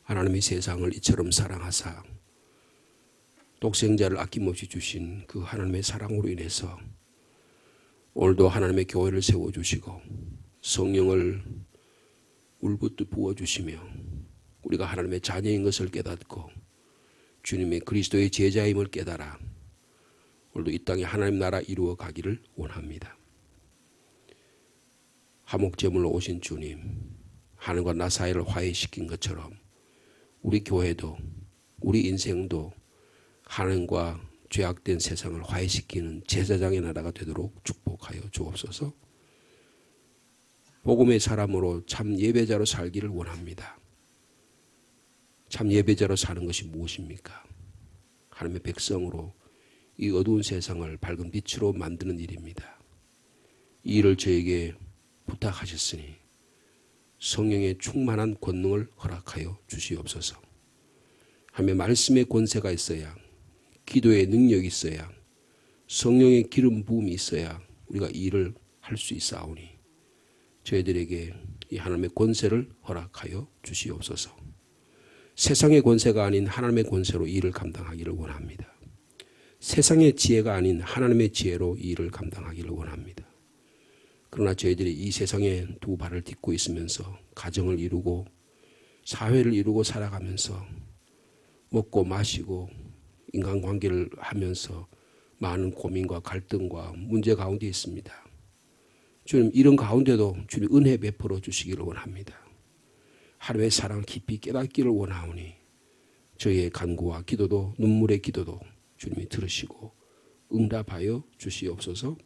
하나님의 세상을 이처럼 사랑하사 독생자를 아낌없이 주신 그 하나님의 사랑으로 인해서 오늘도 하나님의 교회를 세워주시고 성령을 울붓듯 부어주시며 우리가 하나님의 자녀인 것을 깨닫고 주님의 그리스도의 제자임을 깨달아 오늘도 이 땅에 하나님 나라 이루어 가기를 원합니다. 화목제물로 오신 주님, 하늘과 나 사이를 화해시킨 것처럼 우리 교회도 우리 인생도 하나님과 죄악된 세상을 화해시키는 제사장의 나라가 되도록 축복하여 주옵소서. 복음의 사람으로 참 예배자로 살기를 원합니다. 참 예배자로 사는 것이 무엇입니까? 하나님의 백성으로 이 어두운 세상을 밝은 빛으로 만드는 일입니다. 이 일을 저에게 부탁하셨으니 성령의 충만한 권능을 허락하여 주시옵소서. 하나님의 말씀의 권세가 있어야, 기도의 능력이 있어야, 성령의 기름 부음이 있어야 우리가 이 일을 할 수 있사오니 저희들에게 이 하나님의 권세를 허락하여 주시옵소서. 세상의 권세가 아닌 하나님의 권세로 이 일을 감당하기를 원합니다. 세상의 지혜가 아닌 하나님의 지혜로 이 일을 감당하기를 원합니다. 그러나 저희들이 이 세상에 두 발을 딛고 있으면서 가정을 이루고 사회를 이루고 살아가면서 먹고 마시고 인간관계를 하면서 많은 고민과 갈등과 문제 가운데 있습니다. 주님, 이런 가운데도 주님 은혜 베풀어 주시기를 원합니다. 하루의 사랑을 깊이 깨닫기를 원하오니 저희의 간구와 기도도 눈물의 기도도 주님이 들으시고 응답하여 주시옵소서.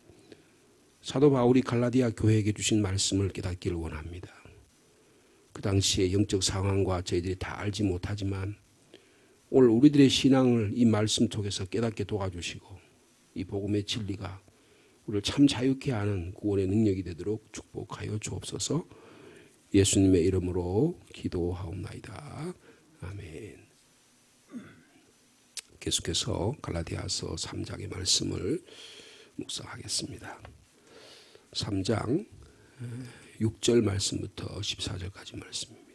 사도 바울이 갈라디아 교회에게 주신 말씀을 깨닫기를 원합니다. 그 당시의 영적 상황과 저희들이 다 알지 못하지만 오늘 우리들의 신앙을 이 말씀 속에서 깨닫게 도와주시고 이 복음의 진리가 우리를 참 자유케 하는 구원의 능력이 되도록 축복하여 주옵소서. 예수님의 이름으로 기도하옵나이다. 아멘. 계속해서 갈라디아서 3장의 말씀을 묵상하겠습니다. 3장 6절 말씀부터 14절까지 말씀입니다.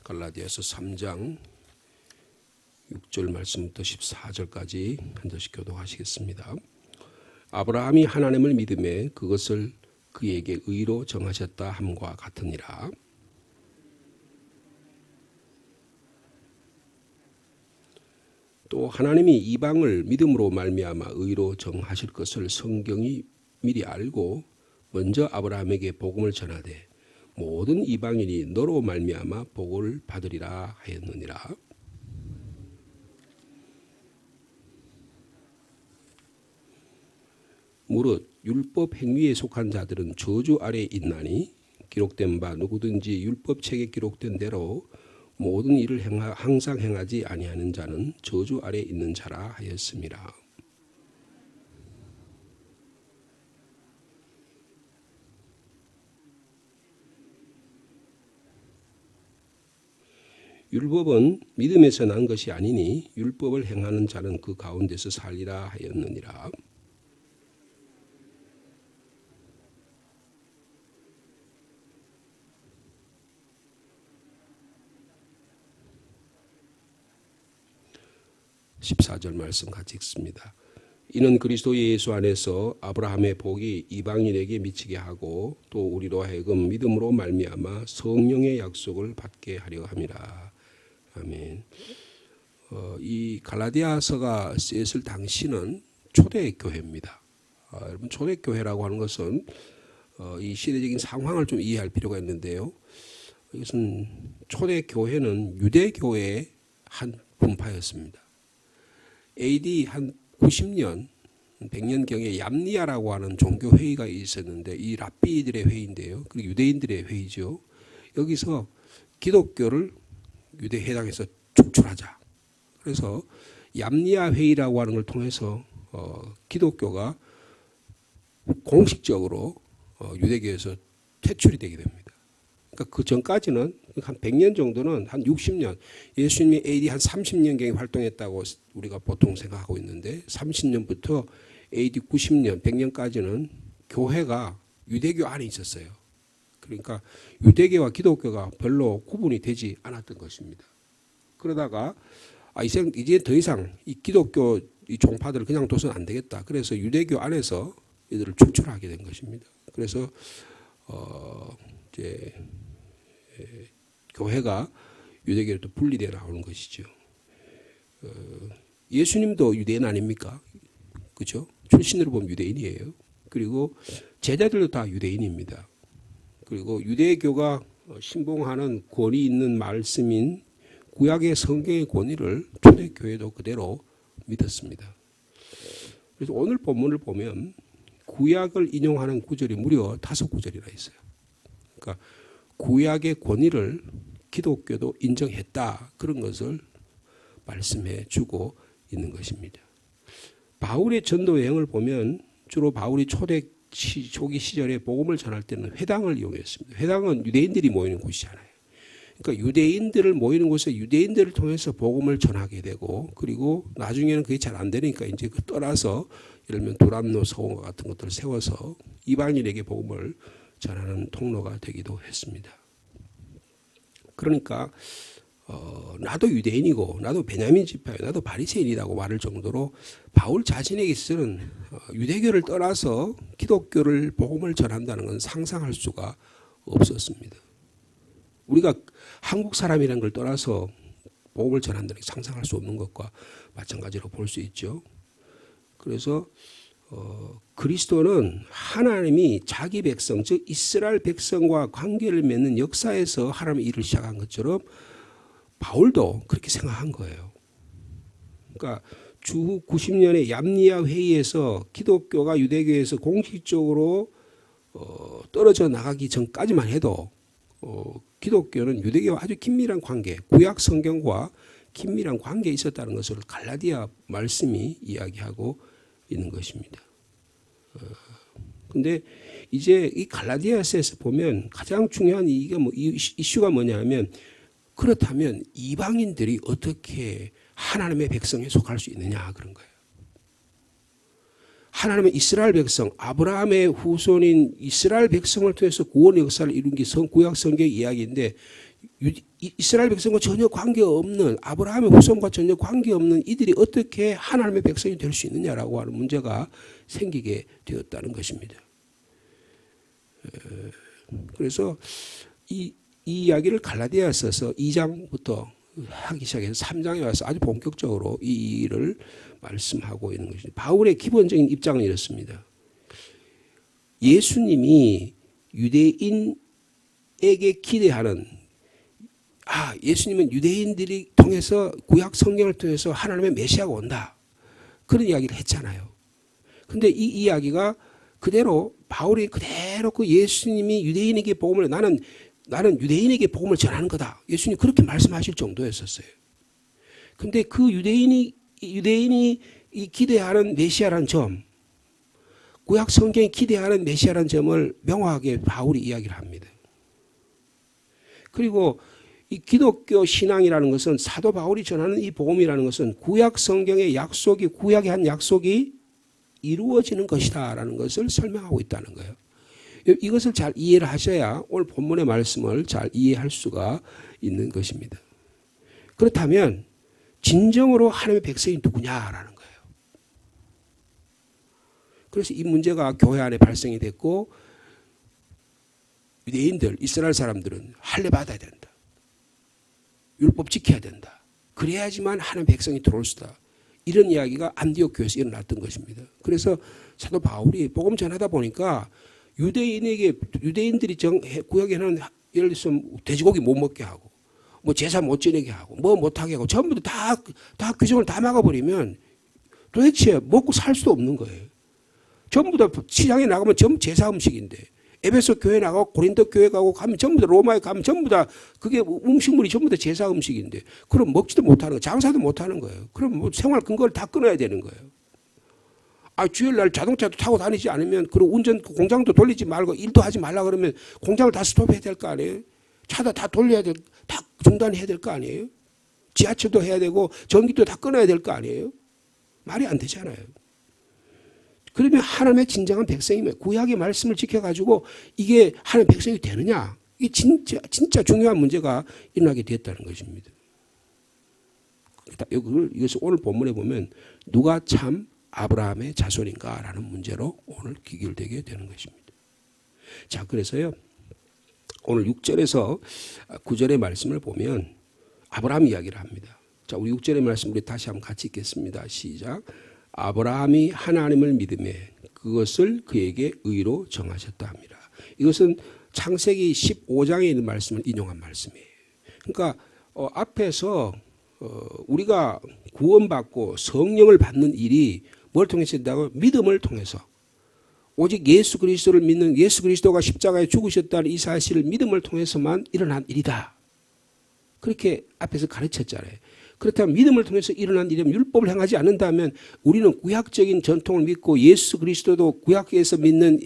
갈라디아서 3장 6절 말씀부터 14절까지 한 절씩 교독하시겠습니다. 아브라함이 하나님을 믿음에 그것을 그에게 의로 정하셨다 함과 같으니라. 또 하나님이 이방을 믿음으로 말미암아 의로 정하실 것을 성경이 미리 알고 먼저 아브라함에게 복음을 전하되 모든 이방인이 너로 말미암아 복을 받으리라 하였느니라. 무릇 율법 행위에 속한 자들은 저주 아래에 있나니 기록된 바 누구든지 율법책에 기록된 대로 모든 일을 항상 행하지 아니하는 자는 저주 아래에 있는 자라 하였음이라. 율법은 믿음에서 난 것이 아니니 율법을 행하는 자는 그 가운데서 살리라 하였느니라. (14절) 말씀 같이 읽습니다. 이는 그리스도 예수 안에서 아브라함의 복이 이방인에게 미치게 하고 또 우리로 하여금 믿음으로 말미암아 성령의 약속을 받게 하려 함이라. 아멘. 이 갈라디아서가 쓰였을 당시는 초대교회입니다. 여러분, 초대교회라고 하는 것은 이 시대적인 상황을 좀 이해할 필요가 있는데요. 이것은 초대교회는 유대교회의 한 분파였습니다. AD 한 90년, 100년경에 얌니아라고 하는 종교회의가 있었는데 이 랍비들의 회의인데요. 그리고 유대인들의 회의죠. 여기서 기독교를 유대 해당에서 축출하자. 그래서 얌니아 회의라고 하는 걸 통해서 기독교가 공식적으로 유대교에서 퇴출이 되게 됩니다. 그러니까 그 전까지는 한 100년 정도는 한 60년, 예수님이 AD 한 30년경에 활동했다고 우리가 보통 생각하고 있는데 30년부터 AD 90년, 100년까지는 교회가 유대교 안에 있었어요. 그러니까 유대교와 기독교가 별로 구분이 되지 않았던 것입니다. 그러다가 이제 더 이상 이 기독교 이 종파들을 그냥 둬서는 안 되겠다. 그래서 유대교 안에서 이들을 추출하게 된 것입니다. 그래서 이제 교회가 유대교로 또 분리되어 나오는 것이죠. 예수님도 유대인 아닙니까? 그죠? 출신으로 보면 유대인이에요. 그리고 제자들도 다 유대인입니다. 그리고 유대교가 신봉하는 권위 있는 말씀인 구약의 성경의 권위를 초대교회도 그대로 믿었습니다. 그래서 오늘 본문을 보면 구약을 인용하는 구절이 무려 5구절이나 있어요. 그러니까 구약의 권위를 기독교도 인정했다. 그런 것을 말씀해 주고 있는 것입니다. 바울의 전도 여행을 보면 주로 바울이 초기 시절에 복음을 전할 때는 회당을 이용했습니다. 회당은 유대인들이 모이는 곳이잖아요. 그러니까 유대인들을 모이는 곳에 유대인들을 통해서 복음을 전하게 되고, 그리고 나중에는 그게 잘 안 되니까 이제 떠나서 예를 들면 두란노 서원과 같은 것들을 세워서 이방인에게 복음을 전하는 통로가 되기도 했습니다. 그러니까 나도 유대인이고 나도 베냐민 지파요, 나도 바리새인이라고 말할 정도로 바울 자신에게 있어서는 유대교를 떠나서 기독교를 복음을 전한다는 건 상상할 수가 없었습니다. 우리가 한국 사람이라는 걸 떠나서 복음을 전한다는 게 상상할 수 없는 것과 마찬가지로 볼 수 있죠. 그래서 그리스도는 하나님이 자기 백성, 즉 이스라엘 백성과 관계를 맺는 역사에서 하나님의 일을 시작한 것처럼 바울도 그렇게 생각한 거예요. 그러니까 주후 90년의 얌니아 회의에서 기독교가 유대교에서 공식적으로 떨어져 나가기 전까지만 해도 기독교는 유대교와 아주 긴밀한 관계, 구약 성경과 긴밀한 관계에 있었다는 것을 갈라디아 말씀이 이야기하고 있는 것입니다. 근데 이제 이 갈라디아서에서 보면 가장 중요한 이슈가 뭐냐면, 그렇다면 이방인들이 어떻게 하나님의 백성에 속할 수 있느냐, 그런 거예요. 하나님의 이스라엘 백성, 아브라함의 후손인 이스라엘 백성을 통해서 구원 역사를 이룬 게 구약 성경 이야기인데, 이스라엘 백성과 전혀 관계없는, 아브라함의 후손과 전혀 관계없는 이들이 어떻게 하나님의 백성이 될 수 있느냐라고 하는 문제가 생기게 되었다는 것입니다. 그래서 이 이야기를 갈라디아서서 2장부터 하기 시작해서 3장에 와서 아주 본격적으로 이 일을 말씀하고 있는 것입니다. 바울의 기본적인 입장은 이렇습니다. 예수님이 유대인에게 기대하는, 예수님은 유대인들이 통해서 구약 성경을 통해서 하나님의 메시아가 온다, 그런 이야기를 했잖아요. 근데 이 이야기가 그대로 바울이 그대로 그 예수님이 유대인에게 복음을, 나는 유대인에게 복음을 전하는 거다, 예수님이 그렇게 말씀하실 정도였었어요. 근데 그 유대인이 기대하는 메시아라는 점, 구약 성경이 기대하는 메시아라는 점을 명확하게 바울이 이야기를 합니다. 그리고 이 기독교 신앙이라는 것은, 사도 바울이 전하는 이 복음이라는 것은 구약 성경의 약속이, 구약의 한 약속이 이루어지는 것이다라는 것을 설명하고 있다는 거예요. 이것을 잘 이해를 하셔야 오늘 본문의 말씀을 잘 이해할 수가 있는 것입니다. 그렇다면 진정으로 하나님의 백성이 누구냐라는 거예요. 그래서 이 문제가 교회 안에 발생이 됐고, 유대인들, 이스라엘 사람들은 할례 받아야 된다, 율법 지켜야 된다, 그래야지만 하나님의 백성이 들어올 수다, 이런 이야기가 안디옥 교회에서 일어났던 것입니다. 그래서 사도 바울이 복음 전하다 보니까 유대인들이 구약에는 예를 들어서 돼지고기 못 먹게 하고, 뭐 제사 못 지내게 하고, 뭐 못하게 하고, 전부 다 규정을 다 막아버리면 도대체 먹고 살 수도 없는 거예요. 전부 다 시장에 나가면 전부 제사 음식인데, 에베소 교회 나가고 고린도 교회 가고 가면 전부 다, 로마에 가면 전부 다 그게 음식물이 전부 다 제사 음식인데, 그럼 먹지도 못하는 거예요. 장사도 못하는 거예요. 그럼 뭐 생활 근거를 다 끊어야 되는 거예요. 주일날 자동차도 타고 다니지 않으면, 그리고 공장도 돌리지 말고 일도 하지 말라 그러면 공장을 다 스톱해야 될 거 아니에요. 차도 다 돌려야 다 중단해야 될 거 아니에요. 지하철도 해야 되고 전기도 다 끊어야 될 거 아니에요. 말이 안 되잖아요. 그러면 하나님의 진정한 백성이면 구약의 말씀을 지켜가지고 이게 하나님의 백성이 되느냐? 이게 진짜 중요한 문제가 일어나게 됐다는 것입니다. 이것을 오늘 본문에 보면 누가 참 아브라함의 자손인가라는 문제로 오늘 귀결되게 되는 것입니다. 자, 그래서요. 오늘 6절에서 9절의 말씀을 보면 아브라함 이야기를 합니다. 자, 우리 6절의 말씀 우리 다시 한번 같이 읽겠습니다. 시작. 아브라함이 하나님을 믿으며 그것을 그에게 의로 정하셨다 합니다. 이것은 창세기 15장에 있는 말씀을 인용한 말씀이에요. 그러니까 앞에서 우리가 구원받고 성령을 받는 일이 뭘 통해서 된다고? 믿음을 통해서. 오직 예수 그리스도를 믿는, 예수 그리스도가 십자가에 죽으셨다는 이 사실을 믿음을 통해서만 일어난 일이다. 그렇게 앞에서 가르쳤잖아요. 그렇다면 믿음을 통해서 일어난 일이면 율법을 행하지 않는다면 우리는 구약적인 전통을 믿고 예수 그리스도도 구약에서 믿는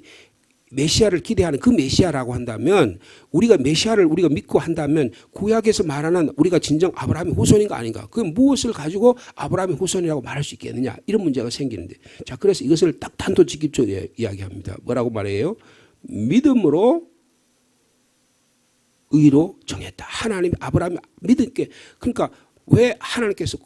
메시아를 기대하는 그 메시아라고 한다면 우리가 메시아를 우리가 믿고 한다면 구약에서 말하는 우리가 진정 아브라함의 후손인가 아닌가? 그 무엇을 가지고 아브라함의 후손이라고 말할 수 있겠느냐? 이런 문제가 생기는데, 자, 그래서 이것을 딱 단도직입적으로 이야기합니다. 뭐라고 말해요? 믿음으로 의로 정했다. 하나님 아브라함이 믿을게. 그러니까 왜 하나님께서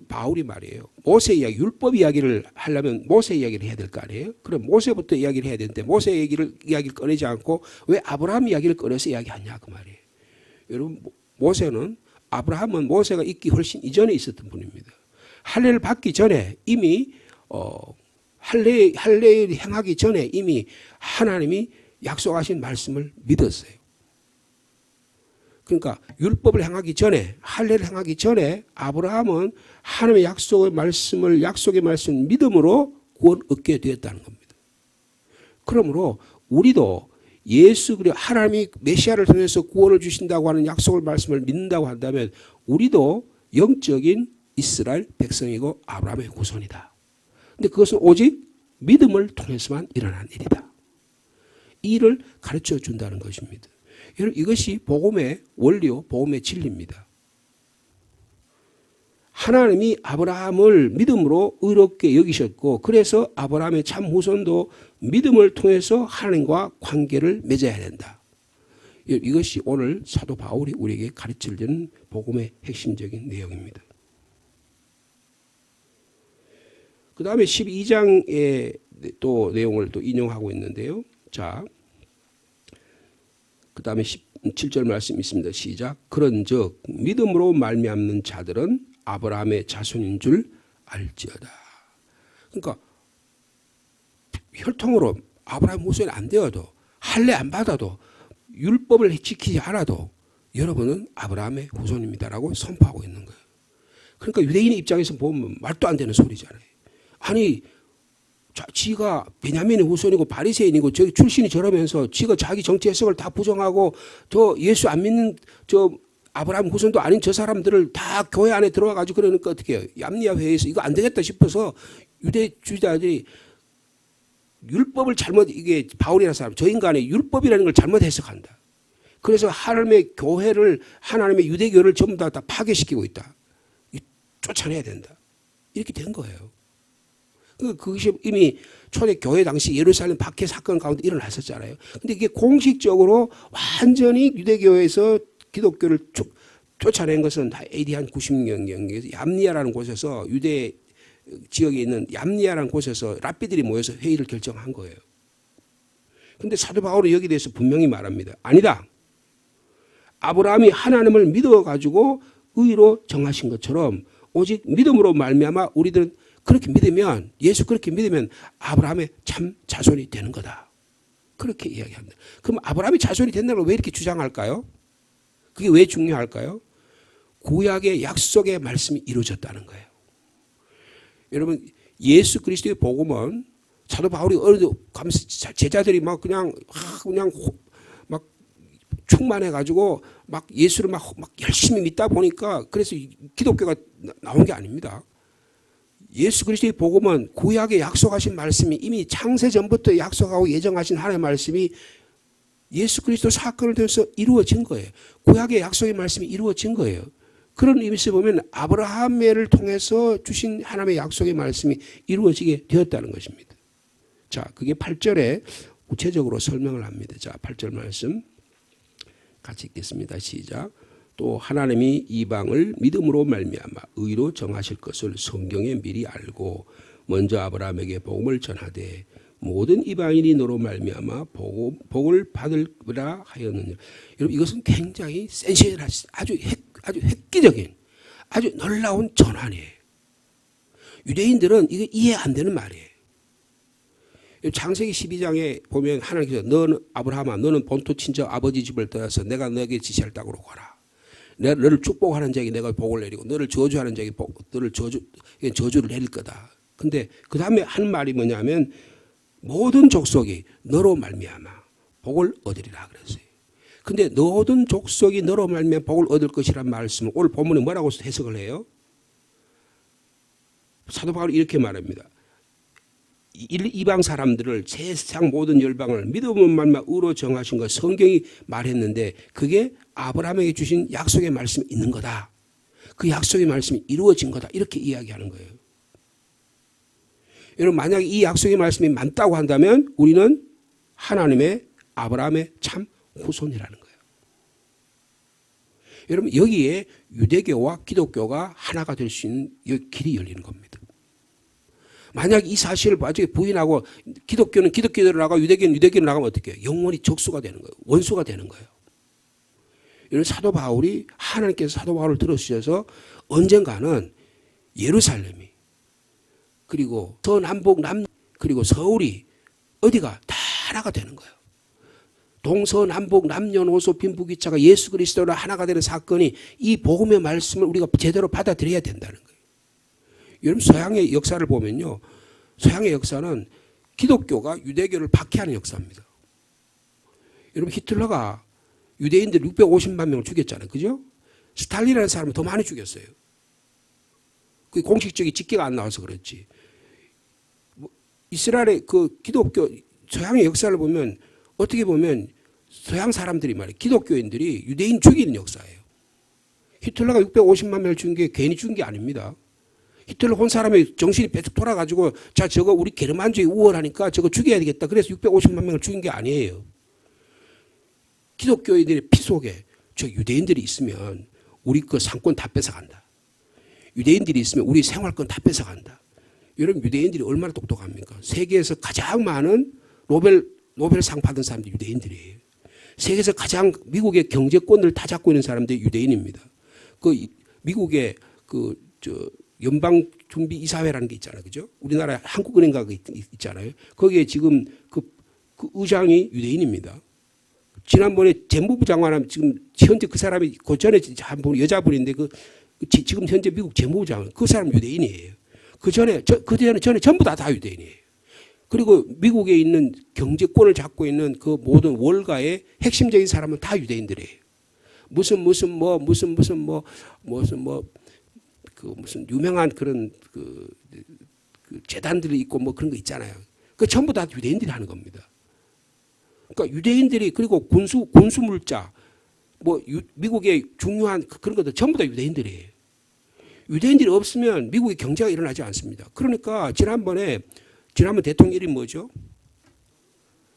바울이 말이에요. 모세 이야기, 율법 이야기를 하려면 모세 이야기를 해야 될 거 아니에요. 그럼 모세부터 이야기를 해야 되는데 모세 이야기를 꺼내지 않고 왜 아브라함 이야기를 꺼내서 이야기하냐 그 말이에요. 여러분 아브라함은 모세가 있기 훨씬 이전에 있었던 분입니다. 할례를 받기 전에 이미 할례를 행하기 전에 이미 하나님이 약속하신 말씀을 믿었어요. 그러니까 율법을 행하기 전에 할례를 행하기 전에 아브라함은 하나님의 약속의 말씀을 믿음으로 구원 얻게 되었다는 겁니다. 그러므로 우리도 예수 그리스도 하나님이 메시아를 통해서 구원을 주신다고 하는 약속의 말씀을 믿는다고 한다면 우리도 영적인 이스라엘 백성이고 아브라함의 후손이다. 근데 그것은 오직 믿음을 통해서만 일어난 일이다. 이 일을 가르쳐 준다는 것입니다. 여러분 이것이 복음의 원리요 복음의 진리입니다. 하나님이 아브라함을 믿음으로 의롭게 여기셨고 그래서 아브라함의 참 후손도 믿음을 통해서 하나님과 관계를 맺어야 된다. 이것이 오늘 사도 바울이 우리에게 가르치려는 복음의 핵심적인 내용입니다. 그 다음에 12장의 또 내용을 또 인용하고 있는데요. 자, 그 다음에 17절 말씀 있습니다. 시작. 그런즉 믿음으로 말미암는 자들은 아브라함의 자손인 줄 알지어다. 그러니까 혈통으로 아브라함 후손이 안 되어도 할례 안 받아도 율법을 지키지 않아도 여러분은 아브라함의 후손입니다라고 선포하고 있는 거예요. 그러니까 유대인의 입장에서 보면 말도 안 되는 소리잖아요. 아니 지가 베냐민의 후손이고 바리새인이고 저기 출신이 저러면서 지가 자기 정치 해석을 다 부정하고 저 예수 안 믿는 저 아브라함 후손도 아닌 저 사람들을 다 교회 안에 들어와가지고 그러니까 어떻게 해요? 얌리아 회의에서 이거 안 되겠다 싶어서 유대주의자들이 율법을 잘못 이게 바울이라는 사람 저 인간의 율법이라는 걸 잘못 해석한다. 그래서 하나님의 교회를 하나님의 유대교를 전부 다 파괴시키고 있다. 쫓아내야 된다. 이렇게 된 거예요. 그것이 이미 초대교회 당시 예루살렘 박해 사건 가운데 일어났었잖아요. 근데 이게 공식적으로 완전히 유대교회에서 기독교를 쫓아낸 것은 AD 한 90년경에 얌리아라는 곳에서 유대 지역에 있는 얌리아라는 곳에서 랍비들이 모여서 회의를 결정한 거예요. 그런데 사도 바울은 여기에 대해서 분명히 말합니다. 아니다. 아브라함이 하나님을 믿어가지고 의로 정하신 것처럼 오직 믿음으로 말미암아 우리들은 그렇게 믿으면 예수 그렇게 믿으면 아브라함의 참 자손이 되는 거다. 그렇게 이야기합니다. 그럼 아브라함이 자손이 된다는 걸 왜 이렇게 주장할까요? 그게 왜 중요할까요? 구약의 약속의 말씀이 이루어졌다는 거예요. 여러분 예수 그리스도의 복음은 사도 바울이 가면서 제자들이 막 그냥 막 충만해가지고 막 예수를 막 열심히 믿다 보니까 그래서 기독교가 나온 게 아닙니다. 예수 그리스도의 복음은 구약에 약속하신 말씀이 이미 창세전부터 약속하고 예정하신 하나님의 말씀이 예수 그리스도 사건을 통해서 이루어진 거예요. 구약의 약속의 말씀이 이루어진 거예요. 그런 의미에서 보면 아브라함을 통해서 주신 하나님의 약속의 말씀이 이루어지게 되었다는 것입니다. 자, 그게 8절에 구체적으로 설명을 합니다. 자, 8절 말씀 같이 읽겠습니다. 시작. 또 하나님이 이방을 믿음으로 말미암아 의로 정하실 것을 성경에 미리 알고 먼저 아브라함에게 복음을 전하되 모든 이방인이 너로 말미암아 복을 받으라 하였느니라. 여러분 이것은 굉장히 센세이션한 아주 획기적인 아주 놀라운 전환이에요. 유대인들은 이게 이해 안 되는 말이에요. 창세기 12장에 보면 하나님께서 너는 아브라함아 너는 본토 친척 아버지 집을 떠나서 내가 너에게 지시할 땅으로 가라. 내가 너를 축복하는 자에게 내가 복을 내리고 너를 저주하는 자에게 너를 저주를 내릴 거다. 근데 그 다음에 한 말이 뭐냐면 모든 족속이 너로 말미암아 복을 얻으리라 그랬어요. 근데 모든 족속이 너로 말미암아 복을 얻을 것이란 말씀을 오늘 본문에 뭐라고 해석을 해요? 사도 바울이 이렇게 말합니다. 이방 사람들을 세상 모든 열방을 믿음으로 말미암아 의로 정하신 것 성경이 말했는데 그게 아브라함에게 주신 약속의 말씀이 있는 거다. 그 약속의 말씀이 이루어진 거다. 이렇게 이야기하는 거예요. 여러분 만약에 이 약속의 말씀이 맞다고 한다면 우리는 하나님의 아브라함의 참 후손이라는 거예요. 여러분 여기에 유대교와 기독교가 하나가 될 수 있는 길이 열리는 겁니다. 만약 이 사실을 나중에 부인하고 기독교는 기독교대로 나가고 유대교는 유대교로 나가면 어떻게 해요? 영원히 적수가 되는 거예요. 원수가 되는 거예요. 이런 사도 바울이 하나님께서 사도 바울을 들어주셔서 언젠가는 예루살렘이 그리고 서남북 남 그리고 서울이 어디가 다 하나가 되는 거예요. 동서남북 남녀노소 빈부귀차가 예수 그리스도로 하나가 되는 사건이 이 복음의 말씀을 우리가 제대로 받아들여야 된다는 거예요. 여러분 서양의 역사를 보면요. 서양의 역사는 기독교가 유대교를 박해하는 역사입니다. 여러분 히틀러가 유대인들 650만 명을 죽였잖아요. 그죠? 스탈린이라는 사람은 더 많이 죽였어요. 그 공식적인 집계가 안 나와서 그렇지. 이스라엘의 그 기독교 서양의 역사를 보면 어떻게 보면 서양 사람들이 말이에요. 기독교인들이 유대인 죽이는 역사예요. 히틀러가 650만 명을 죽인 게 괜히 죽인 게 아닙니다. 히틀러 혼 사람의 정신이 배tuk 돌아가지고 자 저거 우리 게르만족이 우월하니까 저거 죽여야 되겠다. 그래서 650만 명을 죽인 게 아니에요. 기독교인들의 피 속에 저 유대인들이 있으면 우리 그 상권 다 뺏어간다. 유대인들이 있으면 우리 생활권 다 뺏어간다. 여러분 유대인들이 얼마나 똑똑합니까? 세계에서 가장 많은 노벨상 받은 사람들이 유대인들이에요. 세계에서 가장 미국의 경제권을 다 잡고 있는 사람들이 유대인입니다. 그 미국의 연방준비이사회라는 게 있잖아요. 그죠? 우리나라에 한국은행가 있잖아요. 거기에 지금 그 의장이 유대인입니다. 지난번에 재무부 장관하면 지금 현재 그 사람이 그 전에 한 분 여자분인데 지금 현재 미국 재무부 장관 그 사람 유대인이에요. 그 전에 전부 다 유대인이에요. 그리고 미국에 있는 경제권을 잡고 있는 그 모든 월가의 핵심적인 사람은 다 유대인들이에요. 무슨 유명한 그런 그 재단들이 있고 뭐 그런 거 있잖아요. 그 전부 다 유대인들이 하는 겁니다. 그러니까 유대인들이 그리고 군수 물자 미국의 중요한 그런 것들 전부 다 유대인들이에요. 유대인들이 없으면 미국의 경제가 일어나지 않습니다. 그러니까 지난번 대통령 이름이 뭐죠?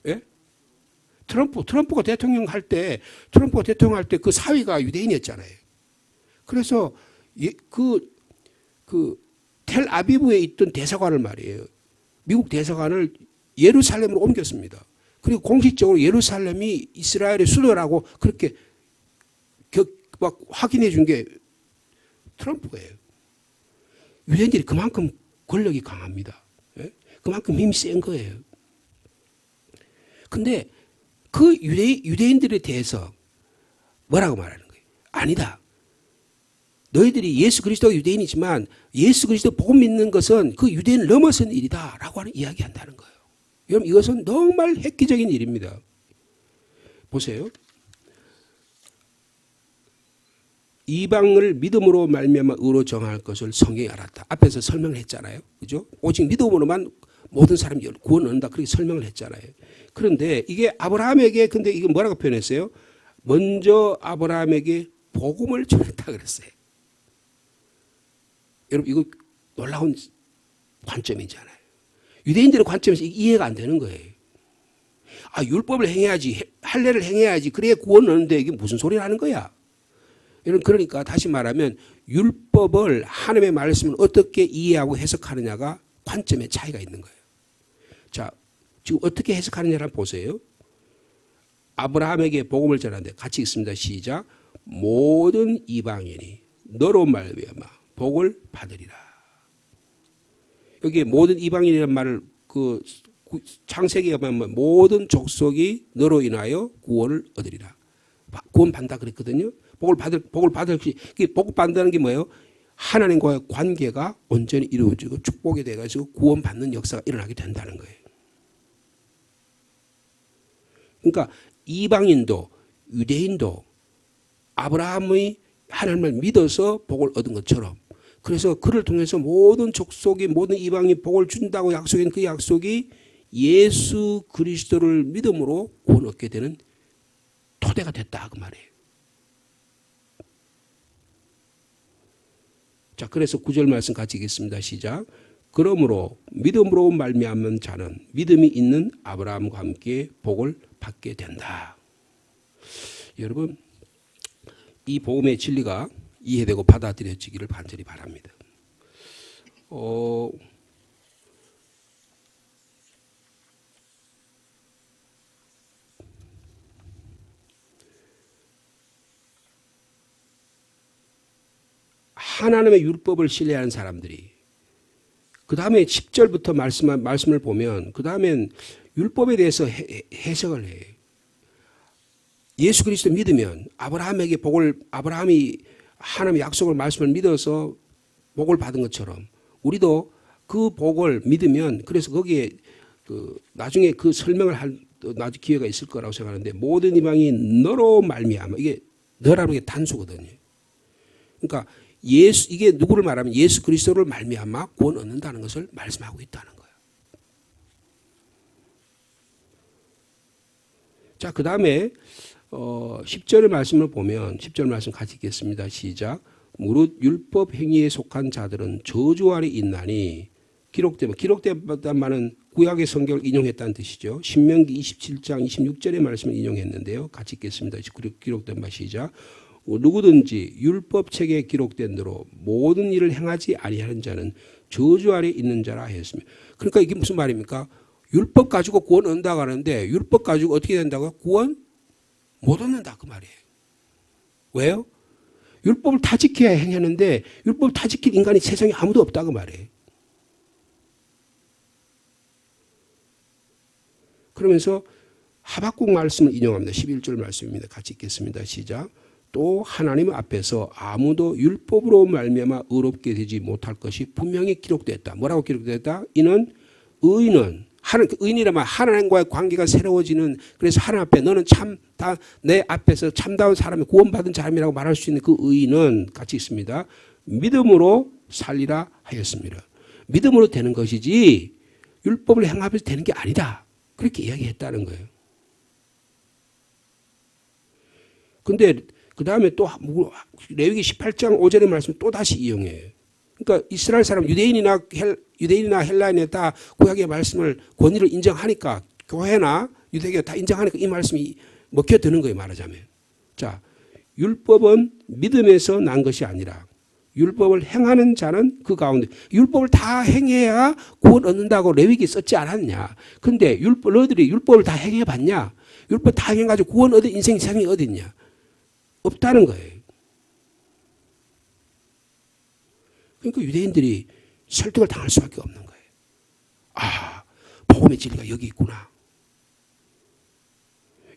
예? 트럼프가 대통령 할 때 그 사위가 유대인이었잖아요. 그래서 텔아비브에 있던 대사관을 말이에요. 미국 대사관을 예루살렘으로 옮겼습니다. 그리고 공식적으로 예루살렘이 이스라엘의 수도라고 그렇게 막 확인해 준 게 트럼프예요. 유대인들이 그만큼 권력이 강합니다. 그만큼 힘이 센 거예요. 근데 그 유대인들에 대해서 뭐라고 말하는 거예요? 아니다. 너희들이 예수 그리스도가 유대인이지만 예수 그리스도 복음 믿는 것은 그 유대인을 넘어선 일이다 라고 하는 이야기한다는 거예요. 여러분 이것은 정말 획기적인 일입니다. 보세요. 이방을 믿음으로 말미암아 의로 정할 것을 성경이 알았다. 앞에서 설명을 했잖아요. 그죠? 오직 믿음으로만 모든 사람이 구원 얻는다. 그렇게 설명을 했잖아요. 그런데 이게 아브라함에게 근데 이게 뭐라고 표현했어요? 먼저 아브라함에게 복음을 전했다 그랬어요. 여러분 이거 놀라운 관점이잖아요. 유대인들의 관점에서 이해가 안 되는 거예요. 아, 율법을 행해야지, 할례를 행해야지, 그래야 구원 얻는데 이게 무슨 소리를 하는 거야? 그러니까 다시 말하면 율법을, 하나님의 말씀을 어떻게 이해하고 해석하느냐가 관점의 차이가 있는 거예요. 자, 지금 어떻게 해석하느냐를 보세요. 아브라함에게 복음을 전하는데 같이 읽습니다. 시작. 모든 이방인이 너로 말미암아 복을 받으리라. 여기 모든 이방인이라는 말을 그 창세기에 보면 모든 족속이 너로 인하여 구원을 얻으리라. 구원 받는다 그랬거든요. 복을 받을 복 받는다는 게 뭐예요? 하나님과의 관계가 온전히 이루어지고 축복이 돼가지고 구원받는 역사가 일어나게 된다는 거예요. 그러니까 이방인도 유대인도 아브라함의 하나님을 믿어서 복을 얻은 것처럼, 그래서 그를 통해서 모든 족속이, 모든 이방인이 복을 준다고 약속한 그 약속이 예수 그리스도를 믿음으로 구원 얻게 되는 토대가 됐다 그 말이에요. 자, 그래서 9절 말씀 같이 읽겠습니다. 시작. 그러므로 믿음으로 말미암은 자는 믿음이 있는 아브라함과 함께 복을 받게 된다. 여러분, 이 복음의 진리가 이해되고 받아들여지기를 간절히 바랍니다. 하나님의 율법을 신뢰하는 사람들이 그 다음에 10절부터 말씀을 보면 그 다음엔 율법에 대해서 해석을 해요. 예수 그리스도 믿으면 아브라함에게 아브라함이 하나님의 약속을 말씀을 믿어서 복을 받은 것처럼 우리도 그 복을 믿으면, 그래서 거기에 나중에 그 설명을 할 나중에 기회가 있을 거라고 생각하는데, 모든 이방이 너로 말미암아, 이게 너라는 게 단수거든요. 그러니까 이게 누구를 말하면 예수 그리스도를 말미암아 구원 얻는다는 것을 말씀하고 있다는 거예요. 자, 그 다음에 10절의 말씀을 보면 10절 말씀 같이 읽겠습니다. 시작. 무릇 율법 행위에 속한 자들은 저주 아래 있나니, 기록되었다는 말은 구약의 성경을 인용했다는 뜻이죠. 신명기 27장 26절의 말씀을 인용했는데요. 같이 읽겠습니다. 기록된 바 시작. 누구든지 율법책에 기록된 대로 모든 일을 행하지 아니하는 자는 저주 아래 있는 자라 하였습니다. 그러니까 이게 무슨 말입니까? 율법 가지고 구원 얻는다고 하는데 율법 가지고 어떻게 된다고요? 구원 못 얻는다 그 말이에요. 왜요? 율법을 다 지켜야 행하는데 율법을 다 지킬 인간이 세상에 아무도 없다 그 말이에요. 그러면서 하박국 말씀을 인용합니다. 11절 말씀입니다. 같이 읽겠습니다. 시작. 또 하나님 앞에서 아무도 율법으로 말미암아 의롭게 되지 못할 것이 분명히 기록됐다. 뭐라고 기록됐다? 이는 의인이라면 하나님과의 관계가 새로워지는, 그래서 하나님 앞에 너는 내 앞에서 참다운 사람이 구원받은 사람이라고 말할 수 있는 그 의인은 같이 있습니다. 믿음으로 살리라 하였습니다. 믿음으로 되는 것이지 율법을 행하면서 되는 게 아니다. 그렇게 이야기했다는 거예요. 근데 그 다음에 또 레위기 18장 5절의 말씀 또 다시 이용해요. 그러니까 이스라엘 사람 유대인이나 헬라인에 다 구약의 말씀을 권위를 인정하니까, 교회나 유대교가 다 인정하니까 이 말씀이 먹혀드는 거예요, 말하자면. 자, 율법은 믿음에서 난 것이 아니라 율법을 행하는 자는 그 가운데, 율법을 다 행해야 구원 얻는다고 레위기 썼지 않았냐. 근데 너희들이 율법을 다 행해봤냐? 율법 다 행해가지고 구원 얻은 인생 세상이 어디 있냐? 없다는 거예요. 그러니까 유대인들이 설득을 당할 수밖에 없는 거예요. 아, 복음의 진리가 여기 있구나.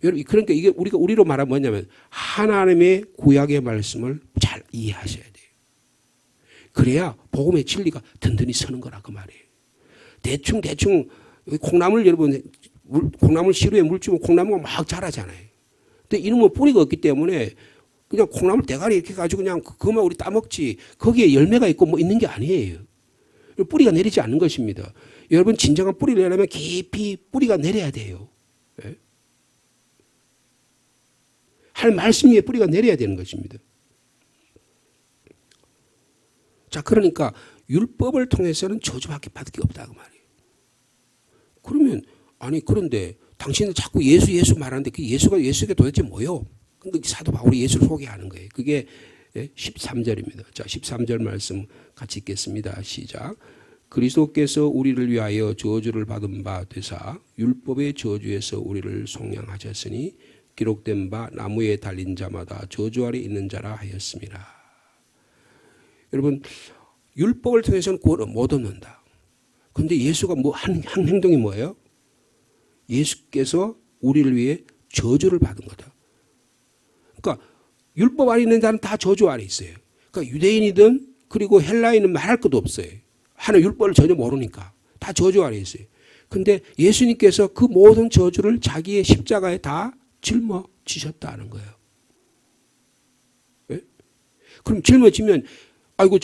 여러분, 그러니까 이게 우리로 말하면 뭐냐면 하나님의 구약의 말씀을 잘 이해하셔야 돼요. 그래야 복음의 진리가 든든히 서는 거라 그 말이에요. 대충 콩나물, 여러분 콩나물 시루에 물 주면 콩나무가 막 자라잖아요. 근데 이놈은 뿌리가 없기 때문에 그냥 콩나물 대가리 이렇게 가지고 그냥 그것만 우리 따먹지, 거기에 열매가 있고 뭐 있는 게 아니에요. 뿌리가 내리지 않는 것입니다. 여러분, 진정한 뿌리를 내려면 깊이 뿌리가 내려야 돼요. 네? 할 말씀 위에 뿌리가 내려야 되는 것입니다. 자, 그러니까 율법을 통해서는 저주밖에 받을 게 없다 그 말이에요. 그러면 아니 그런데 당신은 자꾸 예수 말하는데 그 예수가 도대체 뭐요? 근데 사도 바울이 예수를 소개하는 거예요. 그게 13절입니다. 자, 13절 말씀 같이 읽겠습니다. 시작. 그리스도께서 우리를 위하여 저주를 받은 바 되사 율법의 저주에서 우리를 속량하셨으니 기록된 바 나무에 달린 자마다 저주 아래 있는 자라 하였습니다. 여러분, 율법을 통해서는 구원을 못 얻는다. 그런데 예수가 한 행동이 뭐예요? 예수께서 우리를 위해 저주를 받은 거다. 그러니까 율법 아래 있는 자는 다 저주 아래 있어요. 그러니까 유대인이든 그리고 헬라인은 말할 것도 없어요. 하는 율법을 전혀 모르니까 다 저주 아래 있어요. 그런데 예수님께서 그 모든 저주를 자기의 십자가에 다 짊어지셨다는 거예요. 네? 그럼 짊어지면 아이고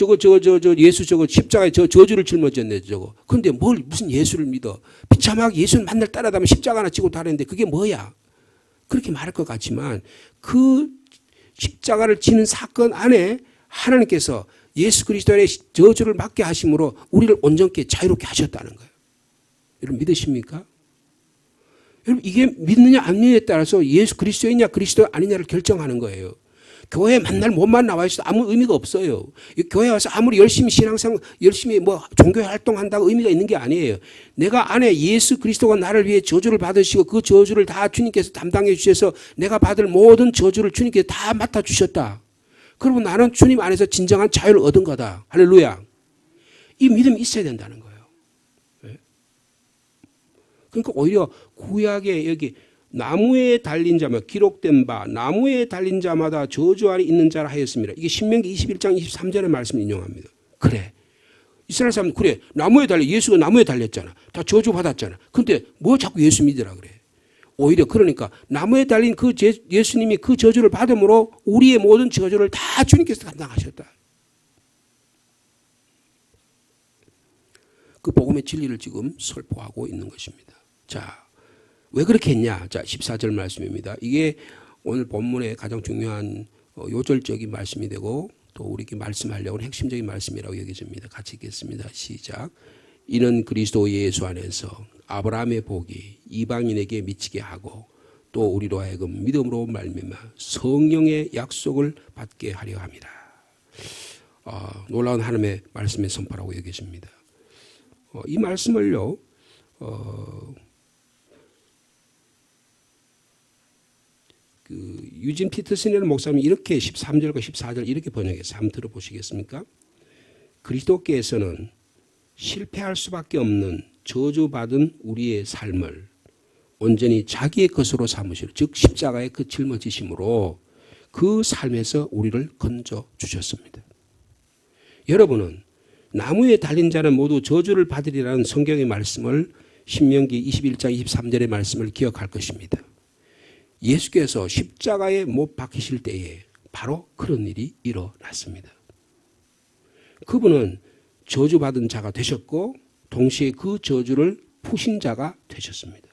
예수 십자가에 저주를 짊어졌네 저거. 그런데 무슨 예수를 믿어? 비참하게 예수를 만날 따라다면 십자가 하나 지고 다니는데 그게 뭐야? 그렇게 말할 것 같지만 그 십자가를 지는 사건 안에 하나님께서 예수 그리스도의 저주를 받게 하심으로 우리를 온전케 자유롭게 하셨다는 거예요. 여러분 믿으십니까? 여러분 이게 믿느냐 안 믿느냐에 따라서 예수 그리스도이냐 그리스도 아니냐를 결정하는 거예요. 교회에 만날 몸만 나와 있어도 아무 의미가 없어요. 교회 와서 아무리 열심히 신앙생활, 열심히 종교 활동한다고 의미가 있는 게 아니에요. 내가 안에 예수 그리스도가 나를 위해 저주를 받으시고 그 저주를 다 주님께서 담당해 주셔서 내가 받을 모든 저주를 주님께서 다 맡아 주셨다. 그리고 나는 주님 안에서 진정한 자유를 얻은 거다. 할렐루야. 이 믿음이 있어야 된다는 거예요. 그러니까 오히려 구약에 여기 나무에 달린 자마다 기록된 바 나무에 달린 자마다 저주 아래 있는 자라 하였습니다. 이게 신명기 21장 23절의 말씀을 인용합니다. 그래. 이스라엘 사람은 그래. 예수가 나무에 달렸잖아. 다 저주 받았잖아. 근데 뭐 자꾸 예수 믿으라 그래. 오히려 그러니까 나무에 달린 그 예수님이 그 저주를 받음으로 우리의 모든 저주를 다 주님께서 감당하셨다. 그 복음의 진리를 지금 설포하고 있는 것입니다. 자, 왜 그렇게 했냐? 자, 14절 말씀입니다. 이게 오늘 본문의 가장 중요한 요절적인 말씀이 되고 또 우리에게 말씀하려고 핵심적인 말씀이라고 여겨집니다. 같이 읽겠습니다. 시작. 이는 그리스도 예수 안에서 아브라함의 복이 이방인에게 미치게 하고 또 우리로 하여금 믿음으로 말미암아 성령의 약속을 받게 하려 함이라. 놀라운 하나님의 말씀의 선포라고 여겨집니다. 이 말씀을요. 유진 피터슨이라는 목사님이 이렇게 13절과 14절 이렇게 번역해서 한번 들어보시겠습니까? 그리스도께서는 실패할 수밖에 없는 저주받은 우리의 삶을 온전히 자기의 것으로 삼으시고 즉 십자가에 그 짊어지심으로 그 삶에서 우리를 건져 주셨습니다. 여러분은 나무에 달린 자는 모두 저주를 받으리라는 성경의 말씀을 신명기 21장 23절의 말씀을 기억할 것입니다. 예수께서 십자가에 못 박히실 때에 바로 그런 일이 일어났습니다. 그분은 저주받은 자가 되셨고 동시에 그 저주를 푸신 자가 되셨습니다.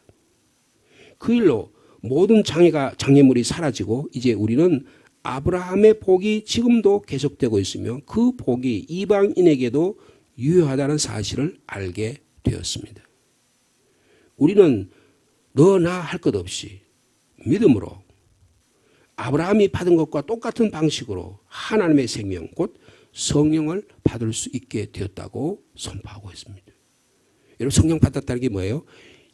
그 일로 모든 장애물이 사라지고 이제 우리는 아브라함의 복이 지금도 계속되고 있으며 그 복이 이방인에게도 유효하다는 사실을 알게 되었습니다. 우리는 너나 할 것 없이 믿음으로 아브라함이 받은 것과 똑같은 방식으로 하나님의 생명 곧 성령을 받을 수 있게 되었다고 선포하고 있습니다. 여러분 성령 받았다는 게 뭐예요?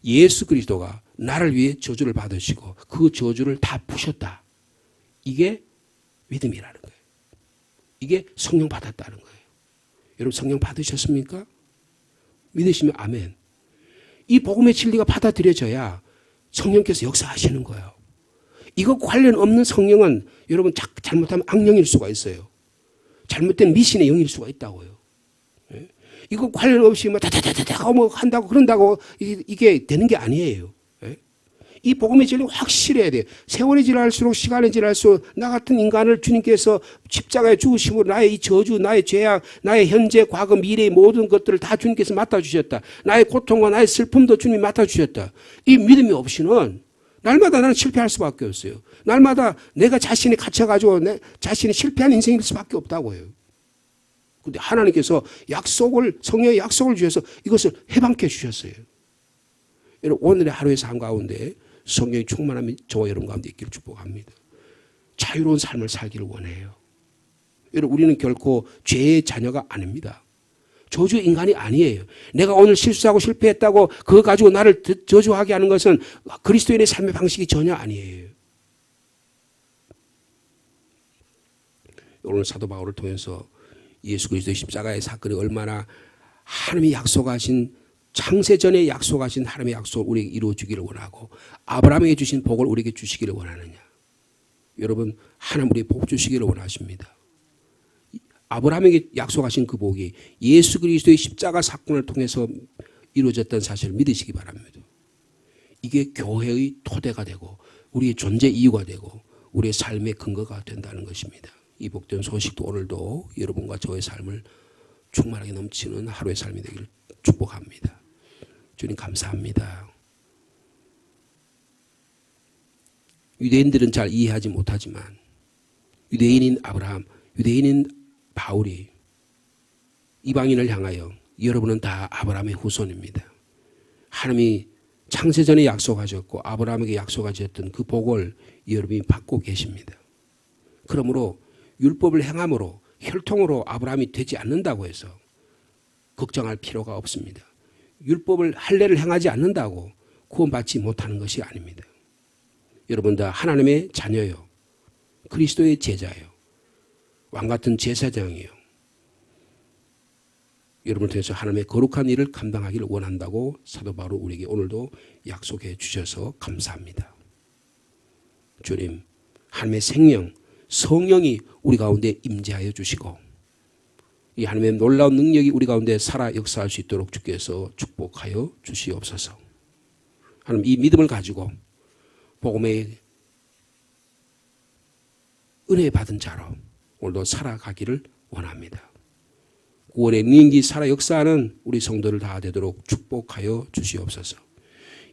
예수 그리스도가 나를 위해 저주를 받으시고 그 저주를 다 푸셨다. 이게 믿음이라는 거예요. 이게 성령 받았다는 거예요. 여러분 성령 받으셨습니까? 믿으시면 아멘. 이 복음의 진리가 받아들여져야 성령께서 역사하시는 거예요. 이거 관련 없는 성령은 여러분 잘못하면 악령일 수가 있어요. 잘못된 미신의 영일 수가 있다고요. 이거 관련 없이 다다다다다 한다고 그런다고 이게 되는 게 아니에요. 이 복음의 진리 확실해야 돼요. 세월이 지날수록 시간이 지날수록 나 같은 인간을 주님께서 십자가에 죽으심으로 나의 이 저주, 나의 죄악, 나의 현재, 과거, 미래의 모든 것들을 다 주님께서 맡아주셨다. 나의 고통과 나의 슬픔도 주님이 맡아주셨다. 이 믿음이 없이는 날마다 나는 실패할 수밖에 없어요. 날마다 내가 자신이 갇혀가지고 내 자신이 실패한 인생일 수밖에 없다고요. 근데 하나님께서 성령의 약속을 주셔서 이것을 해방케 주셨어요. 여러분 오늘의 하루의 삶 가운데 성령의 충만함이 저와 여러분 가운데 있기를 축복합니다. 자유로운 삶을 살기를 원해요. 여러분 우리는 결코 죄의 자녀가 아닙니다. 저주의 인간이 아니에요. 내가 오늘 실수하고 실패했다고 그거 가지고 나를 저주하게 하는 것은 그리스도인의 삶의 방식이 전혀 아니에요. 오늘 사도 바울을 통해서 예수 그리스도의 십자가의 사건이 얼마나 하나님이 약속하신 창세전에 약속하신 하나님의 약속을 우리에게 이루어주기를 원하고 아브라함에게 주신 복을 우리에게 주시기를 원하느냐. 여러분 하나님 우리에게 복 주시기를 원하십니다. 아브라함에게 약속하신 그 복이 예수 그리스도의 십자가 사건을 통해서 이루어졌다는 사실을 믿으시기 바랍니다. 이게 교회의 토대가 되고 우리의 존재 이유가 되고 우리의 삶의 근거가 된다는 것입니다. 이 복된 소식도 오늘도 여러분과 저의 삶을 충만하게 넘치는 하루의 삶이 되기를 축복합니다. 주님 감사합니다. 유대인들은 잘 이해하지 못하지만 유대인인 아브라함, 유대인인 바울이 이방인을 향하여 여러분은 다 아브라함의 후손입니다. 하나님이 창세전에 약속하셨고 아브라함에게 약속하셨던 그 복을 여러분이 받고 계십니다. 그러므로 율법을 행함으로 혈통으로 아브라함이 되지 않는다고 해서 걱정할 필요가 없습니다. 율법을 할례를 행하지 않는다고 구원받지 못하는 것이 아닙니다. 여러분 다 하나님의 자녀요. 그리스도의 제자요. 왕같은 제사장이요. 여러분을 통해서 하나님의 거룩한 일을 감당하기를 원한다고 사도 바울은 우리에게 오늘도 약속해 주셔서 감사합니다. 주님, 하나님의 생명, 성령이 우리 가운데 임재하여 주시고 이 하나님의 놀라운 능력이 우리 가운데 살아 역사할 수 있도록 주께서 축복하여 주시옵소서. 하나님 이 믿음을 가지고 복음의 은혜 받은 자로 오늘도 살아가기를 원합니다. 구원의 능력이 살아 역사하는 우리 성도를 다 되도록 축복하여 주시옵소서.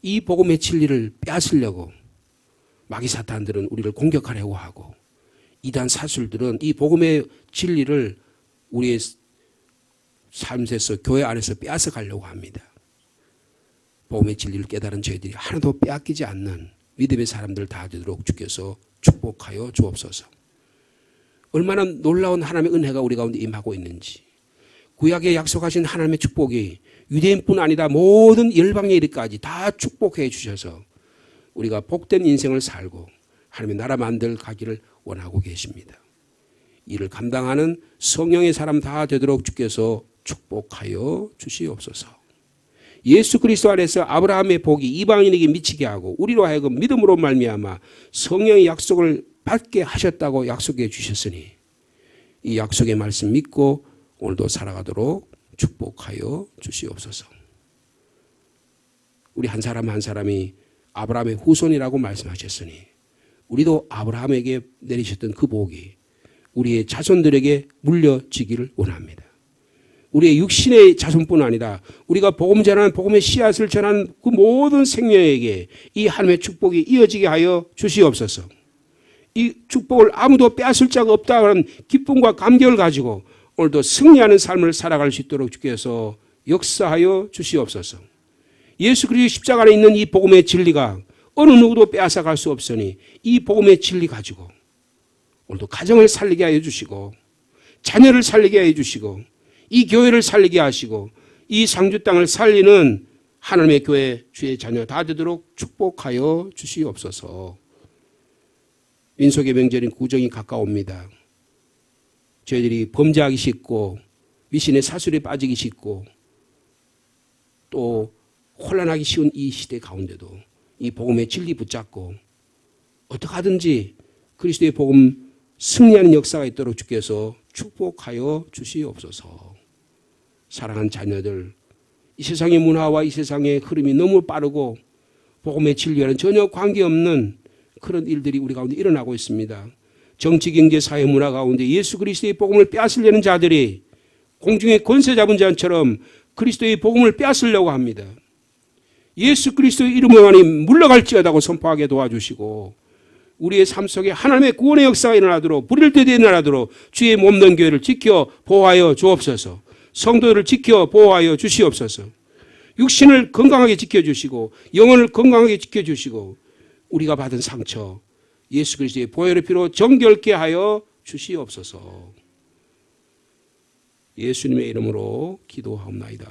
이 복음의 진리를 빼앗으려고 마귀 사탄들은 우리를 공격하려고 하고 이단 사술들은 이 복음의 진리를 우리의 삶에서 교회 안에서 빼앗아 가려고 합니다. 복음의 진리를 깨달은 저희들이 하나도 빼앗기지 않는 믿음의 사람들 다 되도록 주께서 축복하여 주옵소서. 얼마나 놀라운 하나님의 은혜가 우리 가운데 임하고 있는지 구약에 약속하신 하나님의 축복이 유대인뿐 아니라 모든 열방에 이르기까지 다 축복해 주셔서 우리가 복된 인생을 살고 하나님의 나라 만들 가기를 원하고 계십니다. 이를 감당하는 성령의 사람 다 되도록 주께서 축복하여 주시옵소서. 예수 그리스도 안에서 아브라함의 복이 이방인에게 미치게 하고 우리로 하여금 믿음으로 말미암아 성령의 약속을 받게 하셨다고 약속해 주셨으니 이 약속의 말씀 믿고 오늘도 살아가도록 축복하여 주시옵소서. 우리 한 사람 한 사람이 아브라함의 후손이라고 말씀하셨으니 우리도 아브라함에게 내리셨던 그 복이 우리의 자손들에게 물려지기를 원합니다. 우리의 육신의 자손뿐 아니라 우리가 복음 전하는 복음의 씨앗을 전하는 그 모든 생명에게 이 하나님의 축복이 이어지게 하여 주시옵소서. 이 축복을 아무도 빼앗을 자가 없다는 기쁨과 감격을 가지고 오늘도 승리하는 삶을 살아갈 수 있도록 주께서 역사하여 주시옵소서. 예수 그리스도의 십자가 안에 있는 이 복음의 진리가 어느 누구도 빼앗아갈 수 없으니 이 복음의 진리 가지고 오늘도 가정을 살리게 하여 주시고 자녀를 살리게 하여 주시고 이 교회를 살리게 하시고 이 상주 땅을 살리는 하나님의 교회 주의 자녀 다 되도록 축복하여 주시옵소서. 민속의 명절인 구정이 가까웁니다. 저희들이 범죄하기 쉽고 미신의 사술에 빠지기 쉽고 또 혼란하기 쉬운 이 시대 가운데도 이 복음의 진리 붙잡고 어떻게 하든지 그리스도의 복음 승리하는 역사가 있도록 주께서 축복하여 주시옵소서. 사랑하는 자녀들, 이 세상의 문화와 이 세상의 흐름이 너무 빠르고 복음의 진리와는 전혀 관계없는 그런 일들이 우리 가운데 일어나고 있습니다. 정치, 경제, 사회, 문화 가운데 예수 그리스도의 복음을 빼앗으려는 자들이 공중의 권세 잡은 자처럼 그리스도의 복음을 빼앗으려고 합니다. 예수 그리스도의 이름으로만이 물러갈지어다고 선포하게 도와주시고 우리의 삶 속에 하나님의 구원의 역사가 일어나도록 불일 때 일어나도록 주의 몸된 교회를 지켜 보호하여 주옵소서. 성도들을 지켜 보호하여 주시옵소서. 육신을 건강하게 지켜주시고 영혼을 건강하게 지켜주시고 우리가 받은 상처 예수 그리스도의 보혈의 피로 정결케 하여 주시옵소서. 예수님의 이름으로 기도하옵나이다.